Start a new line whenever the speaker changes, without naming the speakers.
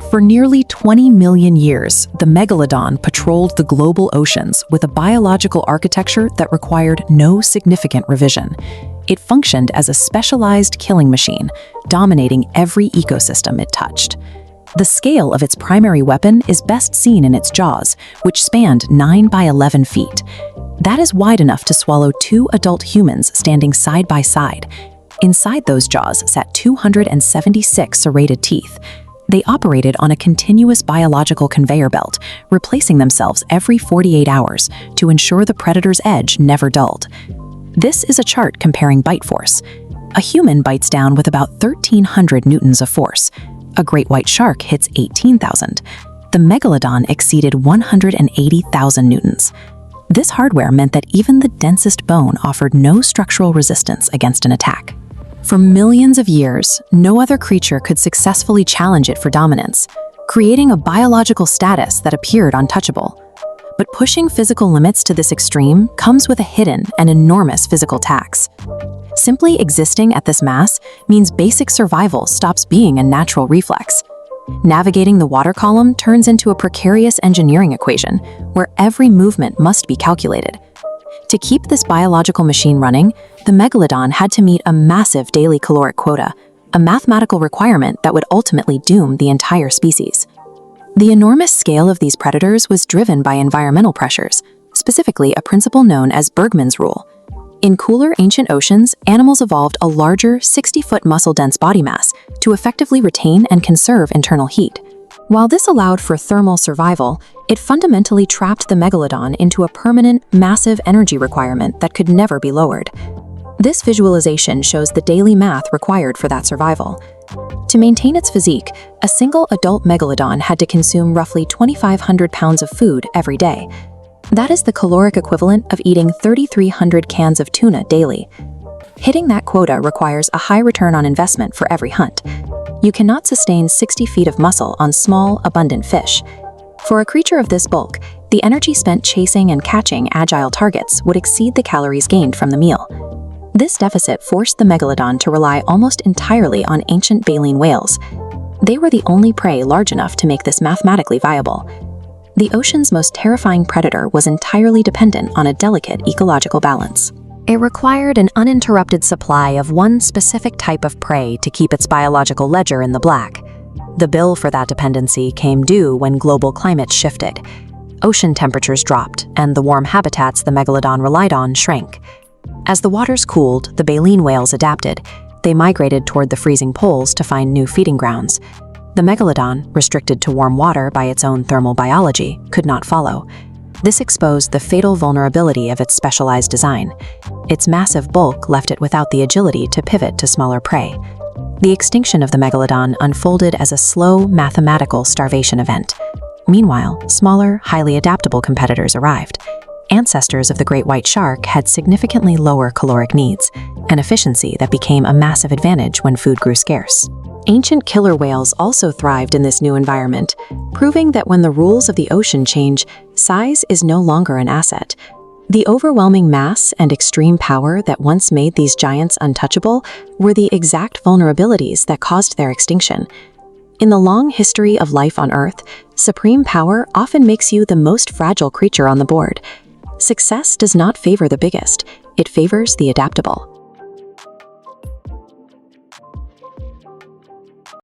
For nearly 20 million years, the Megalodon patrolled the global oceans with a biological architecture that required no significant revision. It functioned as a specialized killing machine, dominating every ecosystem it touched. The scale of its primary weapon is best seen in its jaws, which spanned 9 by 11 feet. That is wide enough to swallow 2 adult humans standing side by side. Inside those jaws sat 276 serrated teeth. They operated on a continuous biological conveyor belt, replacing themselves every 48 hours to ensure the predator's edge never dulled. This is a chart comparing bite force. A human bites down with about 1,300 newtons of force. A great white shark hits 18,000. The Megalodon exceeded 180,000 newtons. This hardware meant that even the densest bone offered no structural resistance against an attack. For millions of years, no other creature could successfully challenge it for dominance, creating a biological status that appeared untouchable. But pushing physical limits to this extreme comes with a hidden and enormous physical tax. Simply existing at this mass means basic survival stops being a natural reflex. Navigating the water column turns into a precarious engineering equation where every movement must be calculated. To keep this biological machine running, the Megalodon had to meet a massive daily caloric quota, a mathematical requirement that would ultimately doom the entire species. The enormous scale of these predators was driven by environmental pressures, specifically a principle known as Bergmann's rule. In cooler ancient oceans, animals evolved a larger, 60-foot muscle-dense body mass to effectively retain and conserve internal heat. While this allowed for thermal survival, it fundamentally trapped the Megalodon into a permanent, massive energy requirement that could never be lowered. This visualization shows the daily math required for that survival. To maintain its physique, a single adult Megalodon had to consume roughly 2,500 pounds of food every day. That is the caloric equivalent of eating 3,300 cans of tuna daily. Hitting that quota requires a high return on investment for every hunt. You cannot sustain 60 feet of muscle on small, abundant fish. For a creature of this bulk, the energy spent chasing and catching agile targets would exceed the calories gained from the meal. This deficit forced the Megalodon to rely almost entirely on ancient baleen whales. They were the only prey large enough to make this mathematically viable. The ocean's most terrifying predator was entirely dependent on a delicate ecological balance. It required an uninterrupted supply of one specific type of prey to keep its biological ledger in the black. The bill for that dependency came due when global climate shifted. Ocean temperatures dropped, and the warm habitats the Megalodon relied on shrank. As the waters cooled, the baleen whales adapted. They migrated toward the freezing poles to find new feeding grounds. The Megalodon, restricted to warm water by its own thermal biology, could not follow. This exposed the fatal vulnerability of its specialized design. Its massive bulk left it without the agility to pivot to smaller prey. The extinction of the Megalodon unfolded as a slow, mathematical starvation event. Meanwhile, smaller, highly adaptable competitors arrived. Ancestors of the great white shark had significantly lower caloric needs, an efficiency that became a massive advantage when food grew scarce. Ancient killer whales also thrived in this new environment, proving that when the rules of the ocean change, size is no longer an asset. The overwhelming mass and extreme power that once made these giants untouchable were the exact vulnerabilities that caused their extinction. In the long history of life on Earth, supreme power often makes you the most fragile creature on the board. Success does not favor the biggest, it favors the adaptable.